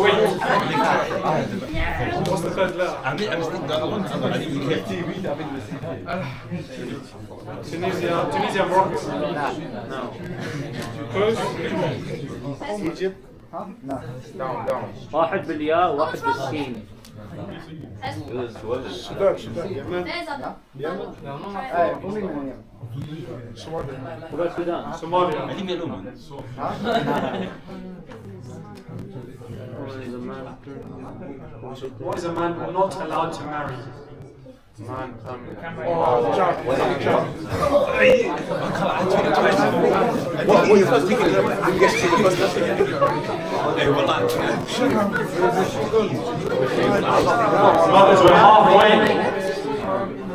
S5: Wait. What's the third letter?
S8: I'm still the other one. I didn't get
S5: Tunisia, Morocco.
S3: No.
S5: Close.
S3: Egypt. Huh? No.
S1: Down.
S2: واحد بالياء وواحد بالسين.
S1: Sudan. Yemen.
S2: What about Sudan?
S5: Somalia.
S8: I think they're Roman.
S5: What is a man not allowed to marry?
S4: What you first thinking? I'm guessing the first question.
S2: Brothers, we're halfway.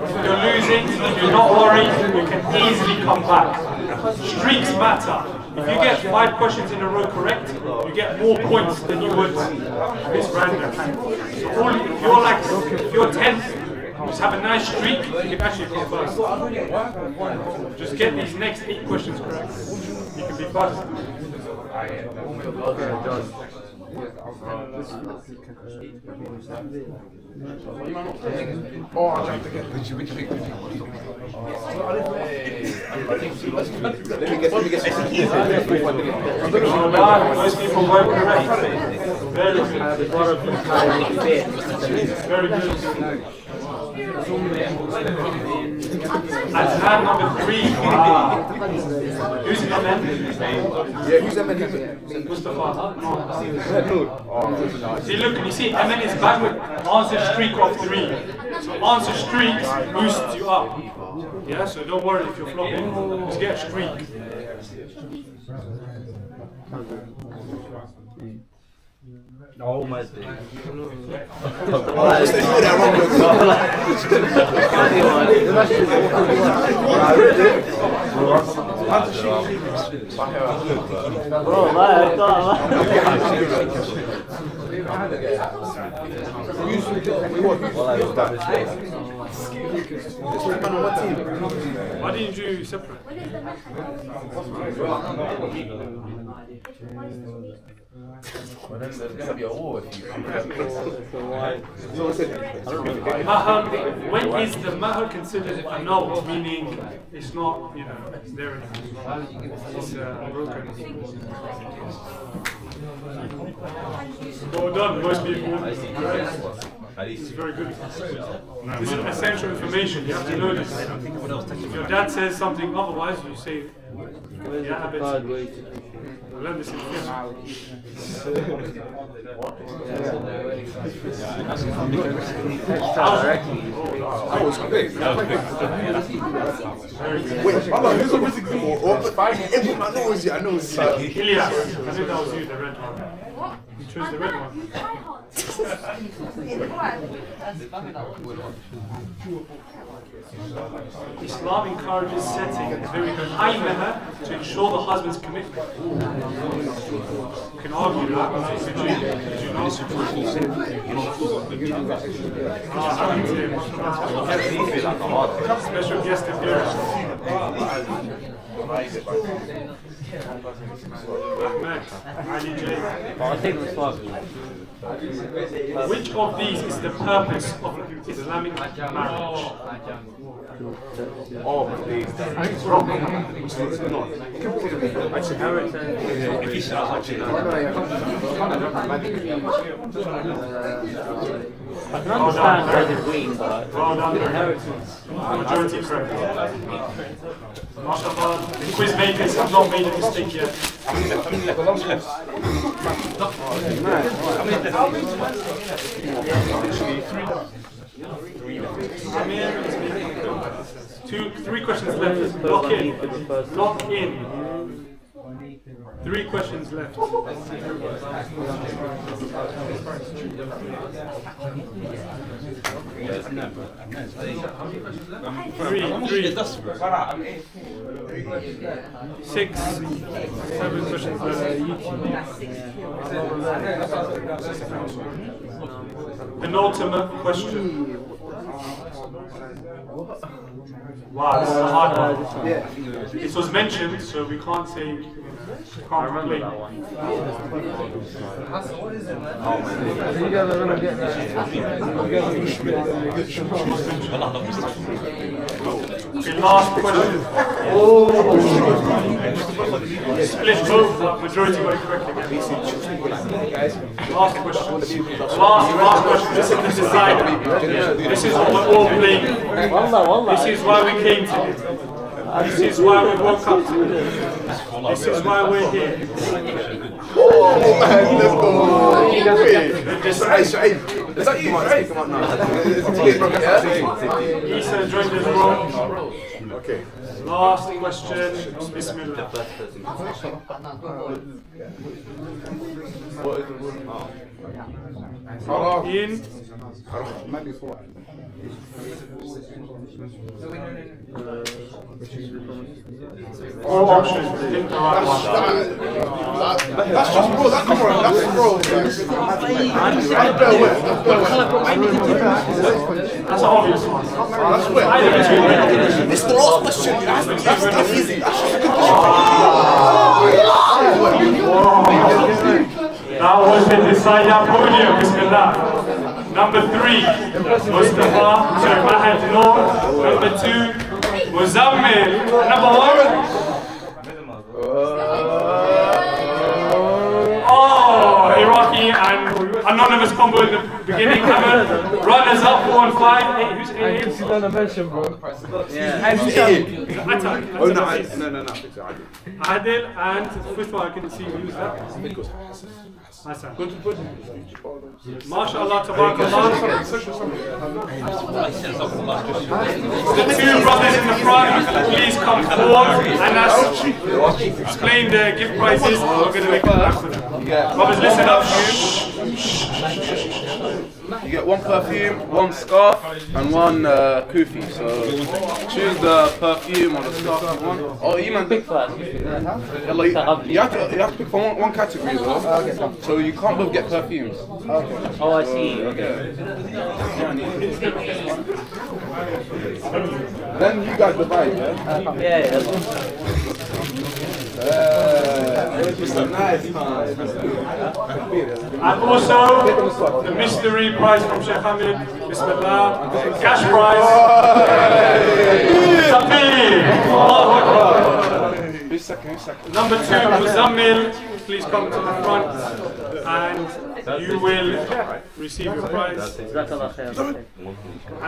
S2: If you're losing, do not worry, you can easily come back. Streaks matter. If you get 5 questions in a row correct, you get more points than you would this random. So if you're 10th, just have a nice streak, you can actually come first. Just get these next 8 questions correct. You can be first.
S4: Let me guess.
S2: Most people were correct. Very good. Very good. At hand number 3. Who's MN?
S4: Yeah, who's MN?
S2: Mustafa. See, look, can you see MN is back with answer streak of 3. So answer streaks boosts you up. Yeah, so don't worry if you're flopping. Just get a streak.
S9: Oh my God.
S2: Why didn't you separate?
S9: Well, then there's going to be a war if you
S2: Mahar, when is the mahar considered a null, meaning it's not, it's there, it's broken? Well done, most people. It's very good. This is essential information, you have to know this. If your dad says something otherwise, you say, yeah, I bet. Learn this in film.
S4: That was quick.
S2: Very good.
S4: Wait, who's on music before? I know it's you.
S2: Ilyas, I think that was you, the red one. You chose the red one. Islam encourages setting a very high mahar to ensure the husband's commitment. You can argue that. Did you not? Special guest appearance. Ahmed, Ali J. Which of these is the purpose of Islamic marriage?
S4: Oh, please. I think it's wrong.
S8: If you start watching
S2: I can understand where the green, but well done, inheritance. Majority correct. MashaAllah, the quiz makers have not made a mistake yet. Three questions left. Lock in. Lock in. 3 questions left. 3. Six, 7 questions left. Penultimate question. Wow, this is a hard one. This was mentioned, so we can't say. I remember that one. Okay, last question. Split both, majority got it correct again. Last question. Last question. This is the decider. This is what we're all playing. This is why we came to it. This is why we woke up to it. This is why we're here.
S4: Oh man, let's go.
S2: He doesn't
S4: Hey, Shuaib. Is that you? Shuaib? Come on now.
S5: Isa joined us wrong.
S4: Okay.
S5: Last question. Bismillah. Ian. All options. Pick the right one.
S4: That's just bro. That's come on. That's bro.
S5: That's an obvious one.
S4: That's where. It's the last question. That's easy. That's just a good question.
S5: That was the decider podium. Bismillah. Number 3, Mustafa. Sorry, Mahad Noor. Number 2, Muzammil. Number 1. Oh, Iraqi and anonymous combo in the beginning. Runners up 4 and 5. Who's 8?
S9: He's done a mention, bro.
S4: Oh no, fix it.
S5: Adil and which one I can see who's that? Hassan. MashaAllah, tabarakallah. The 2 brothers in the front, please come forward and explain the gift prizes. We're going to make it happen. Brothers, listen up.
S10: You get 1 perfume, 1 scarf, and 1 kufi. So choose the perfume or the scarf you want. Oh, you man,
S2: pick first.
S10: you have to pick from one category though. So you can't both get perfumes.
S2: Oh, I see. Okay.
S10: Then you guys divide, yeah?
S2: Yeah.
S10: Nice.
S5: And also, the mystery prize from Sheikh Hamid. Bismillah. Cash prize. Takbir.
S10: Who's second?
S5: Number 2, Muzammil. Please come to the front and you will receive your prize. And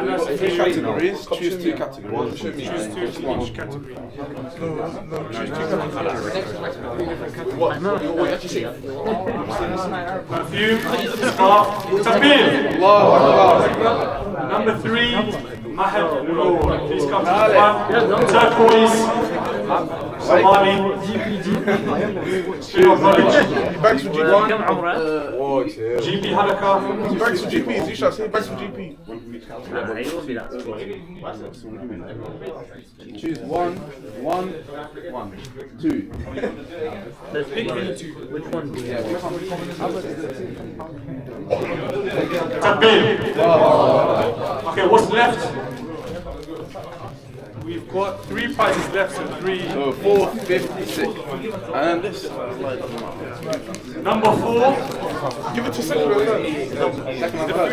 S5: that's
S10: Three categories. Choose 2 categories.
S5: Choose 2 to each category. Perfume, scarf, Takbir. Number 3, Mahad Noor. Please come to the front. Turquoise, Somali, School of Knowledge.
S4: Bags for GP.
S5: GP Halaka.
S4: Bags for GP. You should say bags for GP.
S10: Choose 1, 2.
S2: Let's pick which one do you have?
S5: Takbir. Okay, what's left? We've got 3 prizes left, so 3.
S10: So 4, 5, 6. And this.
S5: Number 4.
S4: Give it to second and third.
S10: Second and third.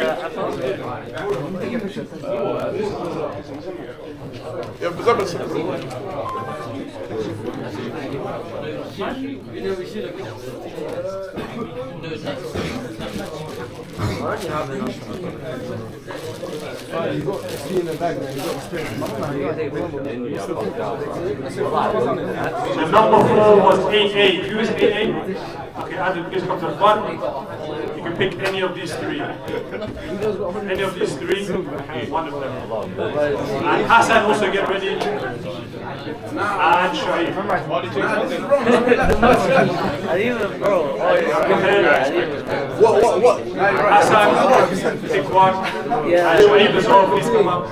S4: Yeah, but that was second.
S9: You got to see in the bag, man. You got experience.
S5: The number 4 was 88. Who is 88? Okay, Adam, please come to the front. You can pick any of these 3. Any of these 3, one of them. And Hassan, also get ready. And Shuaib.
S10: What?
S5: Hassan, pick one. And Shuaib as well, please come up.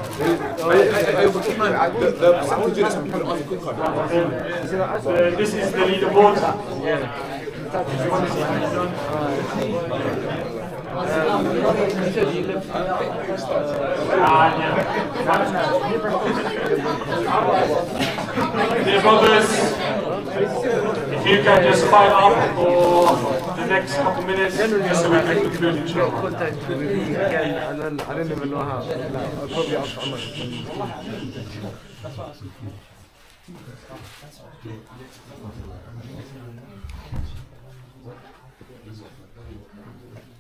S5: This is the leaderboard. Dear brothers, if you can just file up for the next couple minutes, just so we can conclude inshallah.
S9: Contact with me again, and then I don't even know how. I'll probably ask Ahmad.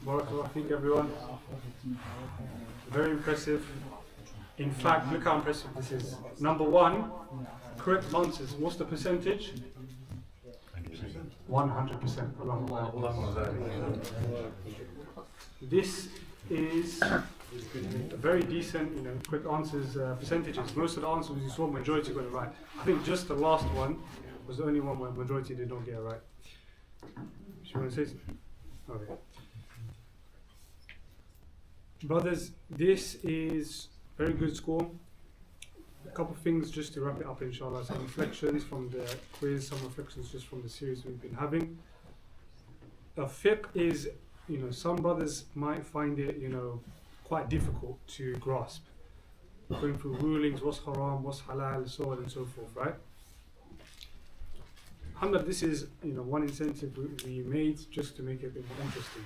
S5: Barakallah feek, everyone. Very impressive. In fact, look how impressive this is. Number 1, correct answers. What's the percentage? 90%. 100%. This is very decent, quick answers, percentages. Most of the answers you saw, majority got it right. I think just the last one was the only one where majority did not get it right. Do you want to say something? Okay. Brothers, this is very good score. A couple of things just to wrap it up, inshallah. Some reflections from the quiz, some reflections just from the series we've been having. Fiqh is, some brothers might find it, quite difficult to grasp. Going through rulings, what's haram, what's halal, so on and so forth, right? Alhamdulillah, this is, one incentive we made just to make it a bit more interesting.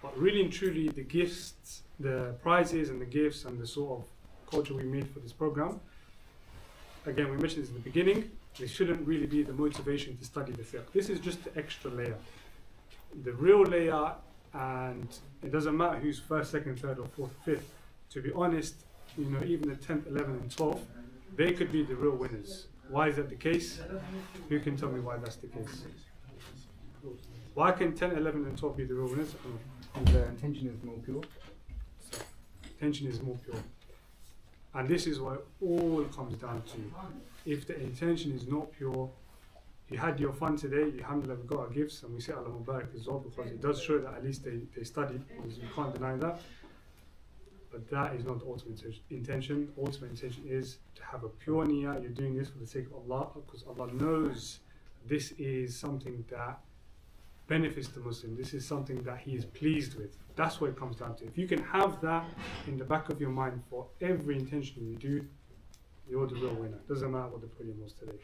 S5: But really and truly, the gifts, the prizes and the gifts and the sort of culture we made for this program, again, we mentioned this in the beginning, it shouldn't really be the motivation to study the fiqh. This is just the extra layer. The real layer, and it doesn't matter who's first, second, third, or fourth, fifth. To be honest, even the 10th, 11th, and 12th, they could be the real winners. Why is that the case? Who can tell me why that's the case? Why can 10, 11, and 12 be the real winners?
S9: The intention is more pure.
S5: So, intention is more pure. And this is what it all comes down to. If the intention is not pure, you had your fun today, alhamdulillah, we got our gifts, and we say Allah Mubarak as well, because it does show that at least they studied, because we can't deny that. But that is not the ultimate intention. Ultimate intention is to have a pure niyyah. You're doing this for the sake of Allah, because Allah knows this is something that benefits the Muslim. This is something that He is pleased with. That's what it comes down to. If you can have that in the back of your mind for every intention you do, you're the real winner. Doesn't matter what the podium was today.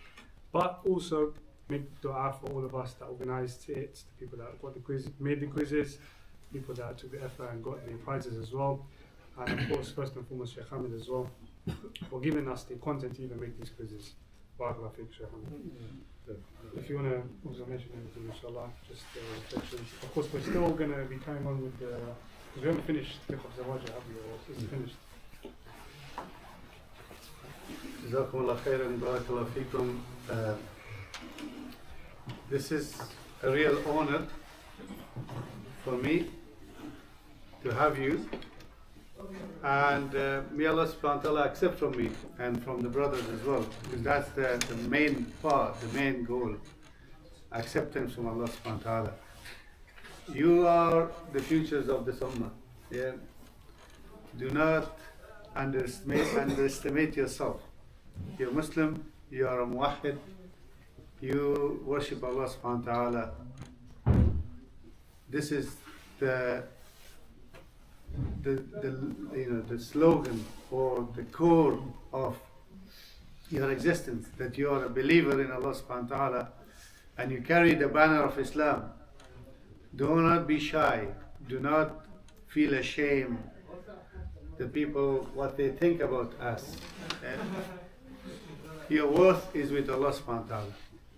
S5: But also, make dua for all of us that organized it, the people that got the quiz, made the quizzes, people that took the effort and got the prizes as well. And of course, first and foremost, Sheikh Hamid as well, for giving us the content to even make these quizzes. Barakallah fiqh, Sheikh Hamid. If you want to also mention anything, inshallah, just reflections. Of course, we're still going to be carrying on with the, because we haven't finished Fiqh of Zawajah, have we? Or is it finished?
S6: Jazakumullah khairan, barakallah feekum. This is a real honor for me to have you, and may Allah subhanahu wa ta'ala accept from me and from the brothers as well, because that's the main part, the main goal, acceptance from Allah subhanahu wa ta'ala. You are the futures of this ummah. Yeah? Do not underestimate yourself. You're Muslim, you are a muwahhid, you worship Allah subhanahu wa ta'ala. This is the slogan or the core of your existence, that you are a believer in Allah subhanahu wa ta'ala and you carry the banner of Islam. Do not be shy, do not feel ashamed, the people, what they think about us. Your worth is with Allah subhanahu wa ta'ala.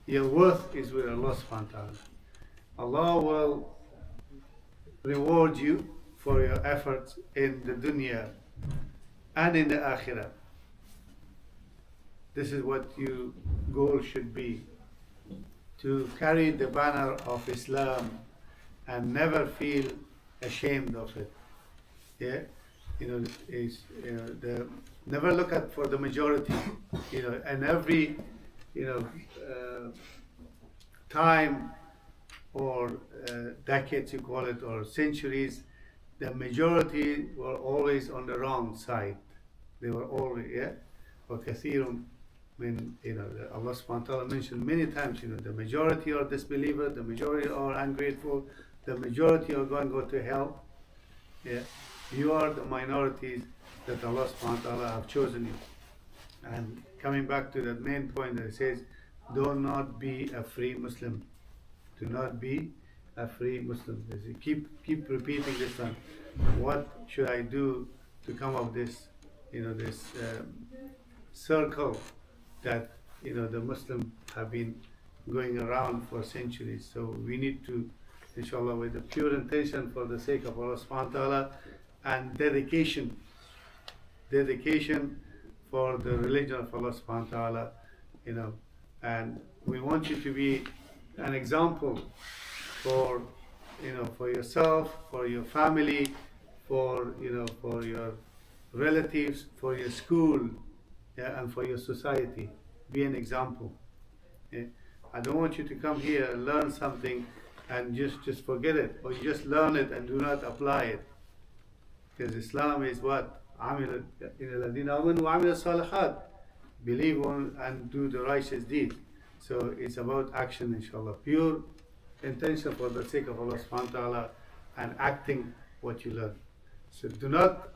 S6: Your worth is with Allah subhanahu wa ta'ala. Allah will reward you for your efforts in the dunya and in the akhirah. This is what your goal should be, to carry the banner of Islam and never feel ashamed of it. Yeah, never look at for the majority. And every time or decades you call it, or centuries, the majority were always on the wrong side. They were always, وَكَثِيرٌ مِنْ, Allah subhanahu wa ta'ala mentioned many times, the majority are disbelievers, the majority are ungrateful, the majority are going to go to hell. Yeah, you are the minorities that Allah subhanahu wa ta'ala have chosen you. And coming back to that main point that it says, do not be a free Muslim. Do not be a free Muslim. Keep repeating this one. What should I do to come up this, this circle that the Muslims have been going around for centuries? So we need to, inshallah, with a pure intention for the sake of Allah subhanahu wa ta'ala, and dedication for the religion of Allah subhanahu wa ta'ala, and we want you to be an example for, for yourself, for your family, for your relatives, for your school, yeah, and for your society. Be an example. Yeah? I don't want you to come here and learn something and just forget it, or you just learn it and do not apply it. Because Islam is what? Believe on and do the righteous deed. So it's about action, inshallah. Pure intention for the sake of Allah subhanahu wa ta'ala, and acting what you learn. So do not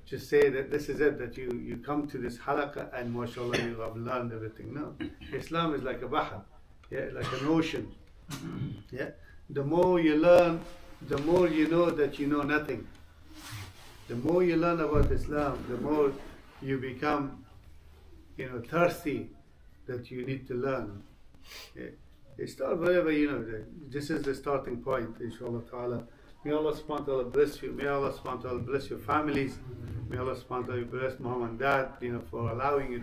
S6: just say that this is it, that you come to this halaqah and mashallah you have learned everything. No. Islam is like a bahr, yeah, like an ocean. Yeah. The more you learn, the more you know that you know nothing. The more you learn about Islam, the more you become, thirsty that you need to learn. Yeah. Start wherever this is the starting point, inshallah ta'ala. May Allah subhanahu wa ta'ala bless you. May Allah subhanahu wa ta'ala bless your families. May Allah subhanahu wa ta'ala bless mom and dad, for allowing you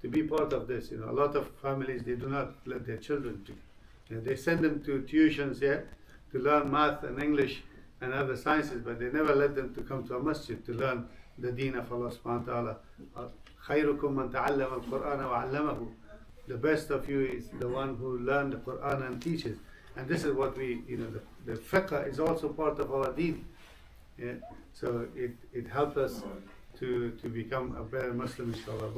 S6: to be part of this. A lot of families, they do not let their children to. They send them to tuitions, yeah, to learn math and English and other sciences, but they never let them to come to a masjid to learn the deen of Allah subhanahu wa ta'ala. خيركم من تعلم القرآن وعلمه. The best of you is the one who learned the Quran and teaches. And this is what we, the fiqh is also part of our deen. Yeah? So it helps us to become a better Muslim, inshallah.